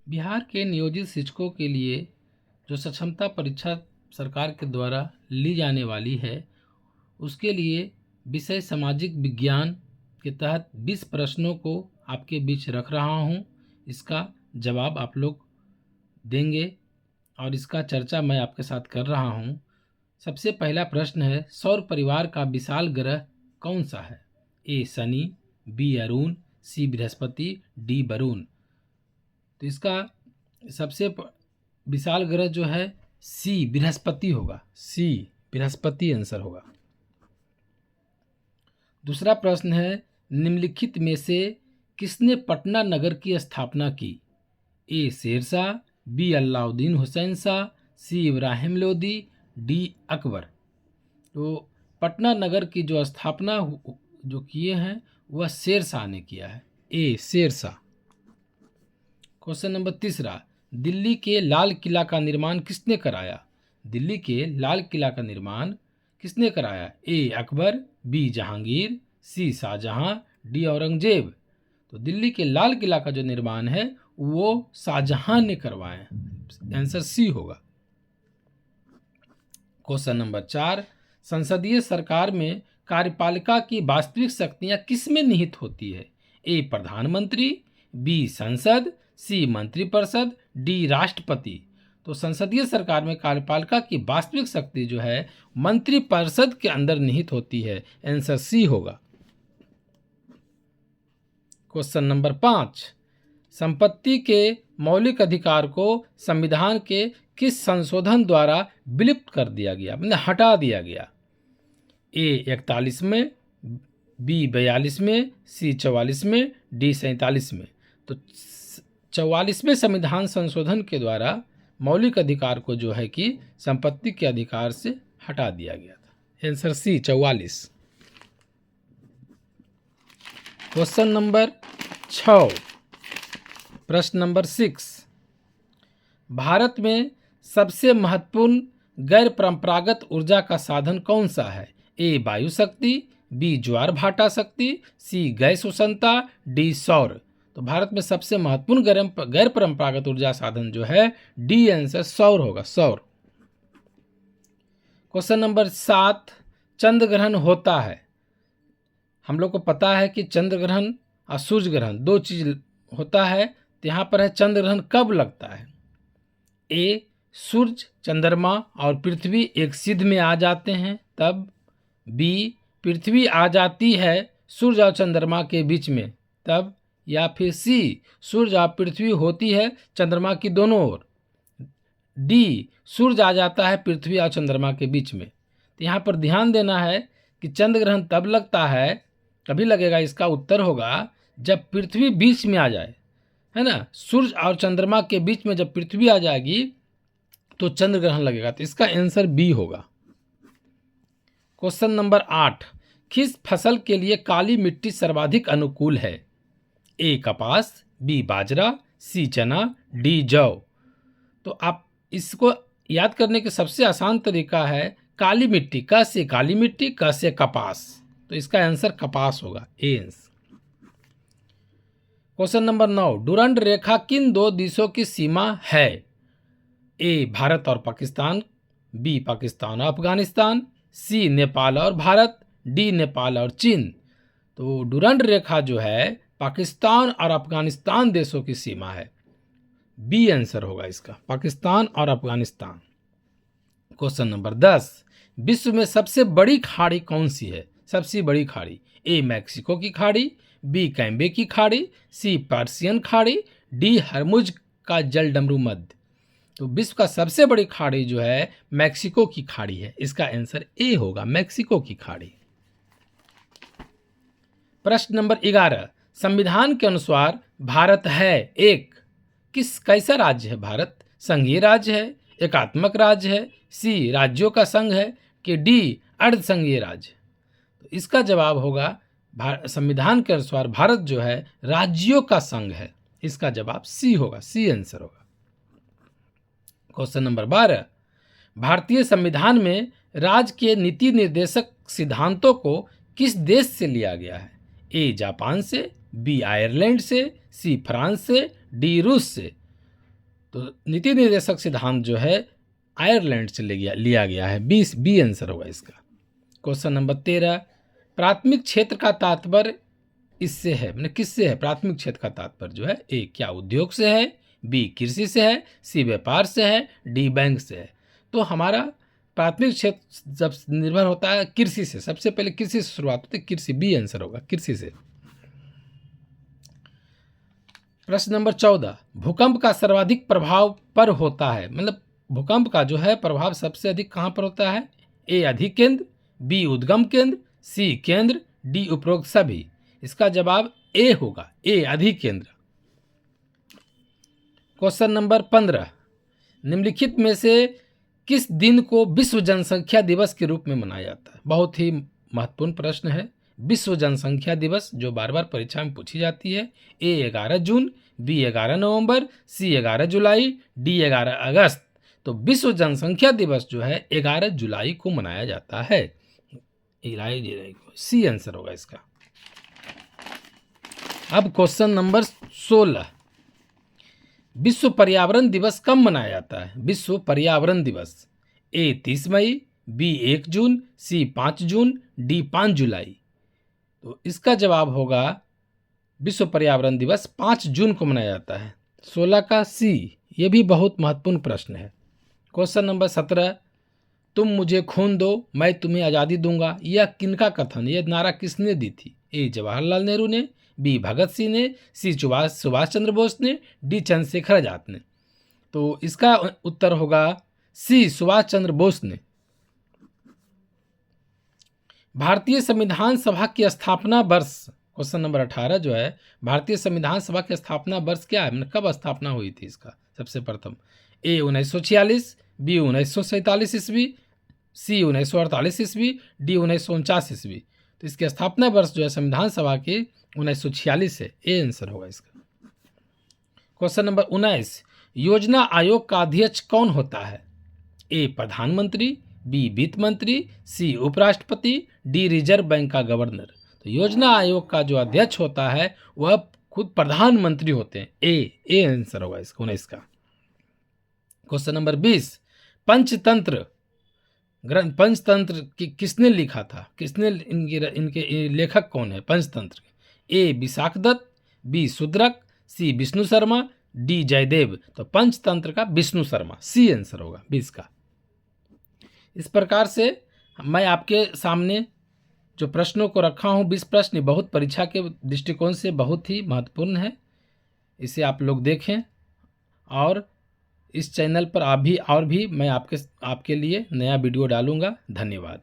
बिहार के नियोजित शिक्षकों के लिए जो सक्षमता परीक्षा सरकार के द्वारा ली जाने वाली है, उसके लिए विषय सामाजिक विज्ञान के तहत 20 प्रश्नों को आपके बीच रख रहा हूं। इसका जवाब आप लोग देंगे और इसका चर्चा मैं आपके साथ कर रहा हूं। सबसे पहला प्रश्न है, सौर परिवार का विशाल ग्रह कौन सा है? ए शनि, बी अरुण, सी बृहस्पति, डी वरुण। तो इसका सबसे विशाल ग्रह जो है सी बृहस्पति होगा। सी बृहस्पति आंसर होगा। दूसरा प्रश्न है, निम्नलिखित में से किसने पटना नगर की स्थापना की? ए शेरशाह, बी अलाउद्दीन हुसैन शाह, सी इब्राहिम लोदी, डी अकबर। तो पटना नगर की जो स्थापना जो किए हैं वह शेरशाह ने किया है। ए शेरशाह। क्वेश्चन नंबर तीसरा, दिल्ली के लाल किला का निर्माण किसने कराया? दिल्ली के लाल किला का निर्माण किसने कराया? ए अकबर, बी जहांगीर, सी शाहजहां, डी औरंगजेब। तो दिल्ली के लाल किला का जो निर्माण है वो शाहजहां ने करवाया। आंसर सी होगा। क्वेश्चन नंबर 4, संसदीय सरकार में कार्यपालिका की वास्तविक शक्तियां किसमें निहित होती है? ए प्रधानमंत्री, बी संसद, सी मंत्रिपरिषद, डी राष्ट्रपति। तो संसदीय सरकार में कार्यपालिका की वास्तविक शक्ति जो है मंत्रिपरिषद के अंदर निहित होती है। आंसर सी होगा। क्वेश्चन नंबर 5, संपत्ति के मौलिक अधिकार को संविधान के किस संशोधन द्वारा विलुप्त कर दिया गया, मतलब हटा दिया गया? ए 41 में, बी 42 में, सी 44 में, डी 47 में। तो 44वें संविधान संशोधन के द्वारा मौलिक अधिकार को जो है कि संपत्ति के अधिकार से हटा दिया गया था। Answer C 44। क्वेश्चन नंबर 6, प्रश्न नंबर 6, भारत में सबसे महत्वपूर्ण गैर परंपरागत ऊर्जा का साधन कौन सा है? ए वायु शक्ति, बी ज्वार भाटा शक्ति, सी गैस उष्णता, डी सौर। तो भारत में सबसे महत्वपूर्ण गैर परंपरागत ऊर्जा साधन जो है डी आंसर सौर होगा। सौर। क्वेश्चन नंबर 7, चंद्र ग्रहण होता है। हम लोग को पता है कि चंद्र ग्रहण और सूर्य ग्रहण दो चीज होता है। तो यहाँ पर है चंद्र ग्रहण कब लगता है? ए सूर्य, चंद्रमा और पृथ्वी एक सिध में आ जाते हैं तब, बी पृथ्वी आ जाती है सूर्य और चंद्रमा के बीच में तब, या फिर सी सूर्य और पृथ्वी होती है चंद्रमा की दोनों ओर, डी सूर्य आ जाता है पृथ्वी और चंद्रमा के बीच में। तो यहाँ पर ध्यान देना है कि चंद्र ग्रहण तब लगता है, कभी लगेगा, इसका उत्तर होगा जब पृथ्वी बीच में आ जाए, है ना। सूर्य और चंद्रमा के बीच में जब पृथ्वी आ जाएगी तो चंद्र ग्रहण लगेगा। तो इसका आंसर बी होगा। क्वेश्चन नंबर 8, किस फसल के लिए काली मिट्टी सर्वाधिक अनुकूल है? ए कपास, बी बाजरा, सी चना, डी जौ। तो आप इसको याद करने के सबसे आसान तरीका है काली मिट्टी, क से काली मिट्टी, क से कपास। तो इसका आंसर कपास होगा। A answer. Question number 9, Durand रेखा किन दो देशों की सीमा है? ए भारत और पाकिस्तान, बी पाकिस्तान और अफगानिस्तान, सी नेपाल और भारत, डी नेपाल और चीन। तो डुरंड रेखा जो है पाकिस्तान और अफगानिस्तान देशों की सीमा है। बी आंसर होगा इसका, पाकिस्तान और अफगानिस्तान। क्वेश्चन नंबर 10, विश्व में सबसे बड़ी खाड़ी कौन सी है? सबसे बड़ी खाड़ी, ए मैक्सिको की खाड़ी, बी कैम्बे की खाड़ी, सी पर्सियन खाड़ी, डी हरमुज का जल डमरू मध्य। तो विश्व का सबसे बड़ी खाड़ी जो है मैक्सिको की खाड़ी है। इसका आंसर ए होगा, मैक्सिको की खाड़ी। प्रश्न नंबर 11, संविधान के अनुसार भारत है एक कैसा राज्य है? भारत संघीय राज्य है, एकात्मक राज्य है, सी राज्यों का संघ है, कि डी अर्ध संघीय राज्य। तो इसका जवाब होगा संविधान के अनुसार भारत जो है राज्यों का संघ है। इसका जवाब सी होगा, सी आंसर होगा। क्वेश्चन नंबर 12, भारतीय संविधान में राज्य के नीति निर्देशक सिद्धांतों को किस देश से लिया गया है? ए जापान से, बी आयरलैंड से, सी फ्रांस से, डी रूस से। तो नीति निर्देशक सिद्धांत जो है आयरलैंड से लिया गया है। बी आंसर होगा इसका। क्वेश्चन नंबर 13, प्राथमिक क्षेत्र का तात्पर्य इससे है, मैंने किससे है? प्राथमिक क्षेत्र का तात्पर्य जो है ए क्या उद्योग से है, बी कृषि से है, सी व्यापार से है, डी बैंक से है। तो हमारा प्राथमिक क्षेत्र जब निर्भर होता है कृषि से, सबसे पहले कृषि से शुरुआत होती है, कृषि, बी आंसर होगा कृषि से। प्रश्न नंबर 14, भूकंप का सर्वाधिक प्रभाव पर होता है, मतलब भूकंप का जो है प्रभाव सबसे अधिक कहाँ पर होता है? ए अधिकेंद्र, बी उद्गम केंद्र, सी केंद्र, डी उपरोक्त सभी। इसका जवाब ए होगा, ए अधिकेंद्र। क्वेश्चन नंबर 15, निम्नलिखित में से किस दिन को विश्व जनसंख्या दिवस के रूप में मनाया जाता है? बहुत ही महत्वपूर्ण प्रश्न है। विश्व जनसंख्या दिवस जो बार बार परीक्षा में पूछी जाती है। ए 11 जून, बी 11 नवंबर, सी 11 जुलाई, डी 11 अगस्त। तो विश्व जनसंख्या दिवस जो है 11 जुलाई को मनाया जाता है। सी आंसर होगा इसका। अब क्वेश्चन नंबर 16, विश्व पर्यावरण दिवस कब मनाया जाता है? विश्व पर्यावरण दिवस ए 30 मई, बी 1 जून, सी 5 जून, डी 5 जुलाई। तो इसका जवाब होगा विश्व पर्यावरण दिवस 5 जून को मनाया जाता है। 16 का सी। ये भी बहुत महत्वपूर्ण प्रश्न है। क्वेश्चन नंबर 17, तुम मुझे खून दो मैं तुम्हें आज़ादी दूंगा, यह किनका कथन, यह नारा किसने दी थी? ए जवाहरलाल नेहरू ने, बी भगत सिंह ने, सी सुभाष चंद्र बोस ने, डी चंद्रशेखर आजाद ने। तो इसका उत्तर होगा सी सुभाष चंद्र बोस ने। भारतीय संविधान सभा की स्थापना वर्ष, क्वेश्चन नंबर 18 जो है, भारतीय संविधान सभा की स्थापना वर्ष क्या है, मतलब कब स्थापना हुई थी इसका? सबसे प्रथम ए 1946, बी 1947 ईस्वी, सी 1948 ईस्वी, डी 1949 ईस्वी। तो इसकी स्थापना वर्ष जो है संविधान सभा की 1946 है। ए आंसर होगा इसका। क्वेश्चन नंबर 19, योजना आयोग का अध्यक्ष कौन होता है? ए प्रधानमंत्री, बी वित्त मंत्री, सी उपराष्ट्रपति, डी रिजर्व बैंक का गवर्नर। तो योजना आयोग का जो अध्यक्ष होता है वह खुद प्रधानमंत्री होते हैं। ए आंसर होगा इसका 19 का। क्वेश्चन नंबर 20, पंचतंत्र किसने लिखा था? किसने इनके लेखक कौन है पंचतंत्र? ए विशाख दत्त, बी शूद्रक, सी विष्णु शर्मा, डी जयदेव। तो पंचतंत्र का विष्णु शर्मा, सी आंसर होगा 20 का। इस प्रकार से मैं आपके सामने जो प्रश्नों को रखा हूँ 20 प्रश्न, बहुत परीक्षा के दृष्टिकोण से बहुत ही महत्वपूर्ण है। इसे आप लोग देखें और इस चैनल पर आप भी मैं आपके लिए नया वीडियो डालूंगा। धन्यवाद।